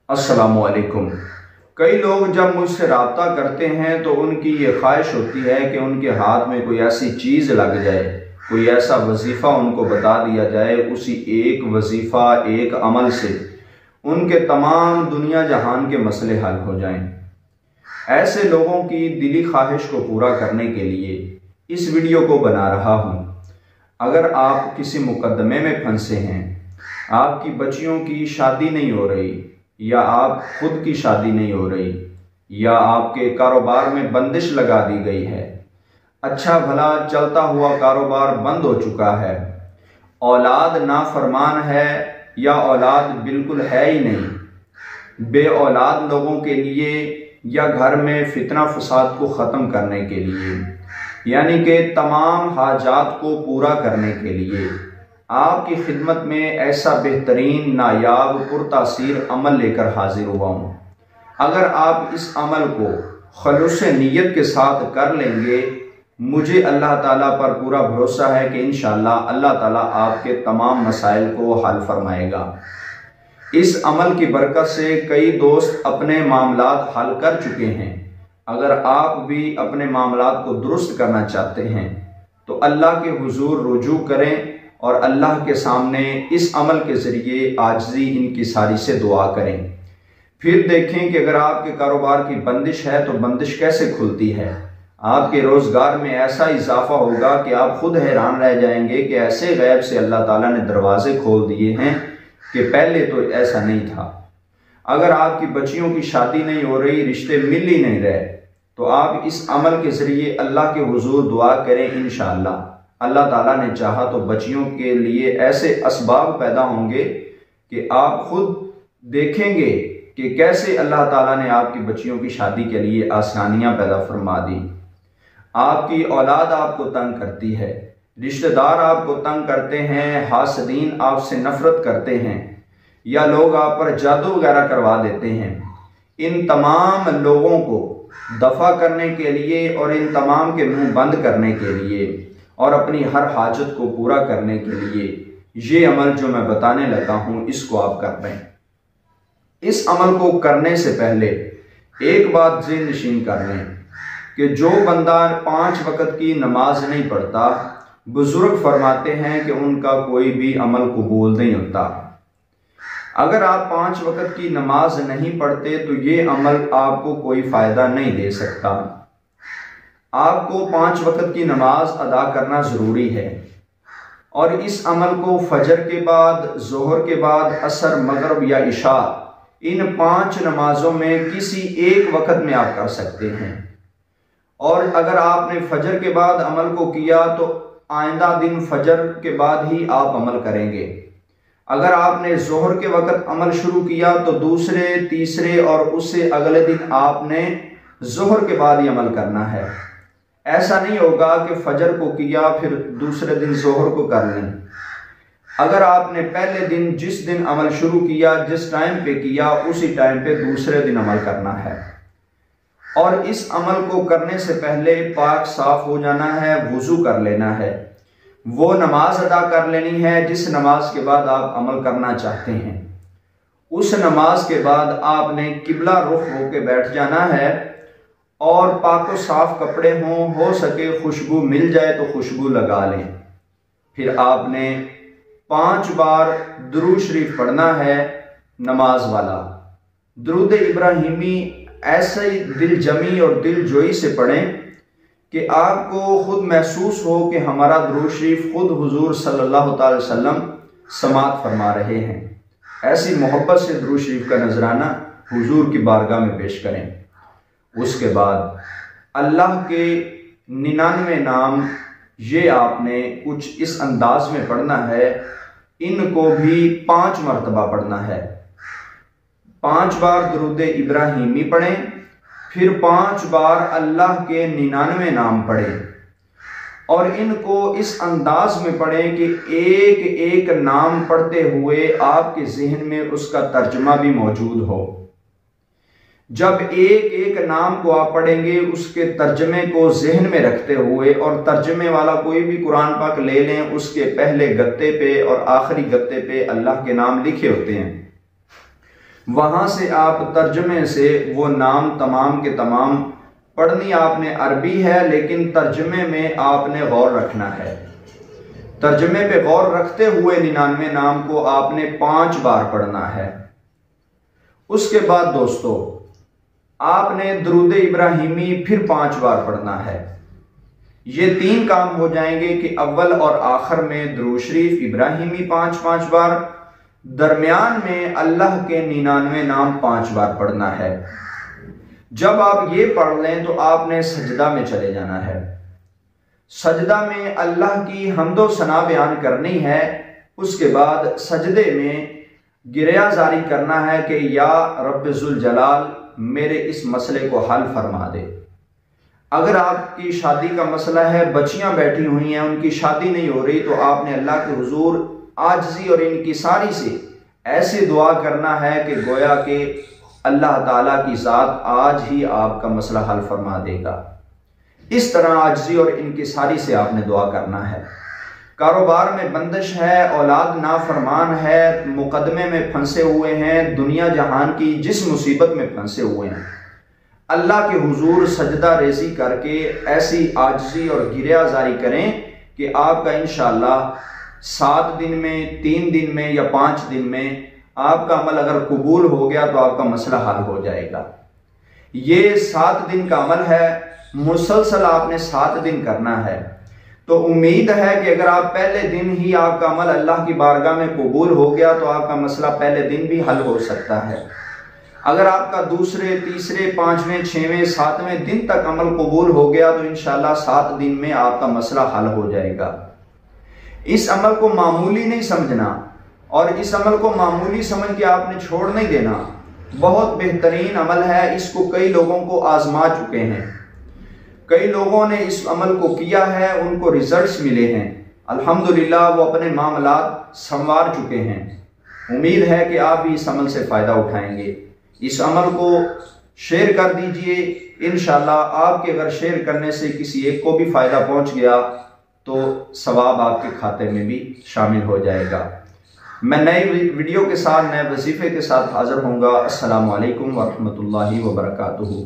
अस्सलामुअलैकुम। कई लोग जब मुझसे रब्ता करते हैं तो उनकी ये ख्वाहिश होती है कि उनके हाथ में कोई ऐसी चीज़ लग जाए, कोई ऐसा वजीफ़ा उनको बता दिया जाए, उसी एक वजीफ़ा एक अमल से उनके तमाम दुनिया जहान के मसले हल हो जाएं। ऐसे लोगों की दिली ख्वाहिश को पूरा करने के लिए इस वीडियो को बना रहा हूँ। अगर आप किसी मुकदमे में फंसे हैं, आपकी बच्चियों की शादी नहीं हो रही, या आप खुद की शादी नहीं हो रही, या आपके कारोबार में बंदिश लगा दी गई है, अच्छा भला चलता हुआ कारोबार बंद हो चुका है, औलाद नाफरमान है या औलाद बिल्कुल है ही नहीं, बे औलाद लोगों के लिए या घर में फितना फसाद को ख़त्म करने के लिए, यानी कि तमाम हाजात को पूरा करने के लिए आपकी खिदमत में ऐसा बेहतरीन नायाब पुरतासीर अमल लेकर हाजिर हुआ हूँ। अगर आप इस अमल को खलूस नीयत के साथ कर लेंगे, मुझे अल्लाह ताला पर पूरा भरोसा है कि इंशाअल्लाह अल्लाह ताला आपके तमाम मसाइल को हल फरमाएगा। इस अमल की बरकत से कई दोस्त अपने मामलात हल कर चुके हैं। अगर आप भी अपने मामलात को दुरुस्त करना चाहते हैं तो अल्लाह के हुजूर रुजू करें और अल्लाह के सामने इस अमल के ज़रिए आजिज़ी इनकी सारी से दुआ करें। फिर देखें कि अगर आपके कारोबार की बंदिश है तो बंदिश कैसे खुलती है। आपके रोज़गार में ऐसा इजाफा होगा कि आप खुद हैरान रह जाएंगे कि ऐसे गैब से अल्लाह ताला ने दरवाजे खोल दिए हैं कि पहले तो ऐसा नहीं था। अगर आपकी बच्चियों की शादी नहीं हो रही, रिश्ते मिल ही नहीं रहे, तो आप इस अमल के ज़रिए अल्लाह के हुजूर दुआ करें। इंशाअल्लाह अल्लाह ताला ने चाहा तो बच्चियों के लिए ऐसे असबाब पैदा होंगे कि आप खुद देखेंगे कि कैसे अल्लाह ताला ने आपकी बच्चियों की शादी के लिए आसानियां पैदा फरमा दी। आपकी औलाद आपको तंग करती है, रिश्तेदार आपको तंग करते हैं, हासदीन आपसे नफरत करते हैं, या लोग आप पर जादू वगैरह करवा देते हैं। इन तमाम लोगों को दफा करने के लिए और इन तमाम के मुंह बंद करने के लिए और अपनी हर हाजत को पूरा करने के लिए ये अमल जो मैं बताने लगा हूं, इसको आप कर लें। इस अमल को करने से पहले एक बात ज़हन नशीन कर लें कि जो बंदा 5 वक्त की नमाज नहीं पढ़ता, बुजुर्ग फरमाते हैं कि उनका कोई भी अमल कबूल नहीं होता। अगर आप 5 वक्त की नमाज नहीं पढ़ते तो ये अमल आपको कोई फ़ायदा नहीं दे सकता। आपको 5 वक्त की नमाज अदा करना ज़रूरी है और इस अमल को फजर के बाद, जोहर के बाद, असर, मगरिब या इशा, इन 5 नमाजों में किसी एक वक्त में आप कर सकते हैं। और अगर आपने फजर के बाद अमल को किया तो आइंदा दिन फजर के बाद ही आप अमल करेंगे। अगर आपने जोहर के वक्त अमल शुरू किया तो दूसरे, तीसरे और उससे अगले दिन आपने जोहर के बाद ही अमल करना है। ऐसा नहीं होगा कि फजर को किया फिर दूसरे दिन जोहर को कर लें। अगर आपने पहले दिन जिस दिन अमल शुरू किया, जिस टाइम पे किया, उसी टाइम पे दूसरे दिन अमल करना है। और इस अमल को करने से पहले पाक साफ हो जाना है, वुजू कर लेना है, वो नमाज अदा कर लेनी है जिस नमाज के बाद आप अमल करना चाहते हैं। उस नमाज के बाद आपने किबला रुख होके बैठ जाना है और पाको साफ कपड़े हों, हो सके खुशबू मिल जाए तो खुशबू लगा लें। फिर आपने 5 बार दुरूद शरीफ पढ़ना है, नमाज वाला दुरूद इब्राहिमी ऐसे ही दिल जमी और दिल जोई से पढ़ें कि आपको खुद महसूस हो कि हमारा दुरूद शरीफ खुद हुजूर सल्लल्लाहु अलैहि वसल्लम समात फरमा रहे हैं। ऐसी मोहब्बत से दुरूद शरीफ का नजराना हुजूर की बारगाह में पेश करें। उसके बाद अल्लाह के 99 नाम ये आपने कुछ इस अंदाज में पढ़ना है, इनको भी 5 मरतबा पढ़ना है। 5 बार दुरूद इब्राहिमी पढ़ें, फिर 5 बार अल्लाह के 99 नाम पढ़ें और इनको इस अंदाज में पढ़ें कि एक एक नाम पढ़ते हुए आपके जहन में उसका तर्जुमा भी मौजूद हो। जब एक एक नाम को आप पढ़ेंगे, उसके तर्जमे को जहन में रखते हुए, और तर्जमे वाला कोई भी कुरान पाक ले लें, उसके पहले गत्ते पे और आखिरी गत्ते पे अल्लाह के नाम लिखे होते हैं, वहाँ से आप तर्जमे से वो नाम तमाम के तमाम, पढ़नी आपने अरबी है लेकिन तर्जमे में आपने गौर रखना है। तर्जमे पे गौर रखते हुए 99 नाम को आपने 5 बार पढ़ना है। उसके बाद दोस्तों आपने दुरूद इब्राहिमी फिर 5 बार पढ़ना है। ये 3 काम हो जाएंगे कि अव्वल और आखिर में दुरूद शरीफ इब्राहिमी 5-5 बार, दरमियान में अल्लाह के 99 नाम 5 बार पढ़ना है। जब आप ये पढ़ लें तो आपने सजदा में चले जाना है। सजदा में अल्लाह की हम्दो सना बयान करनी है। उसके बाद सजदे में गिरिया जारी करना है कि या रब्ब जुल जलाल मेरे इस मसले को हल फरमा दे। अगर आपकी शादी का मसला है, बच्चियां बैठी हुई हैं, उनकी शादी नहीं हो रही, तो आपने अल्लाह के हुजूर आजिज़ी और इनकिसारी से ऐसे दुआ करना है कि गोया कि अल्लाह ताला की ज़ात आज ही आपका मसला हल फरमा देगा। इस तरह आजिज़ी और इनकिसारी से आपने दुआ करना है। कारोबार में बंदिश है, औलाद नाफरमान है, मुकदमे में फंसे हुए हैं, दुनिया जहान की जिस मुसीबत में फंसे हुए हैं, अल्लाह के हुजूर सजदा रेजी करके ऐसी आजिज़ी और गिरिया जारी करें कि आपका इंशाअल्लाह 7 दिन में, 3 दिन में या 5 दिन में आपका अमल अगर कबूल हो गया तो आपका मसला हल हो जाएगा। ये 7 दिन का अमल है, मुसलसल आपने 7 दिन करना है। तो उम्मीद है कि अगर आप पहले दिन ही आपका अमल अल्लाह की बारगाह में कबूल हो गया तो आपका मसला पहले दिन भी हल हो सकता है। अगर आपका दूसरे, तीसरे, 5वें, 6वें, 7वें दिन तक अमल कबूल हो गया तो इंशाअल्लाह 7 दिन में आपका मसला हल हो जाएगा। इस अमल को मामूली नहीं समझना और इस अमल को मामूली समझ के आपने छोड़ नहीं देना। बहुत बेहतरीन अमल है, इसको कई लोगों को आजमा चुके हैं, कई लोगों ने इस अमल को किया है, उनको रिजल्ट्स मिले हैं, अल्हम्दुलिल्लाह वो अपने मामलात संवार चुके हैं। उम्मीद है कि आप भी इस अमल से फ़ायदा उठाएंगे। इस अमल को शेयर कर दीजिए। इंशाअल्लाह आपके अगर शेयर करने से किसी एक को भी फ़ायदा पहुंच गया तो सवाब आपके खाते में भी शामिल हो जाएगा। मैं नए वीडियो के साथ, नए वजीफे के साथ हाजिर होऊंगा। अस्सलामु अलैकुम वरहमतुल्लाहि वबरकातुहू।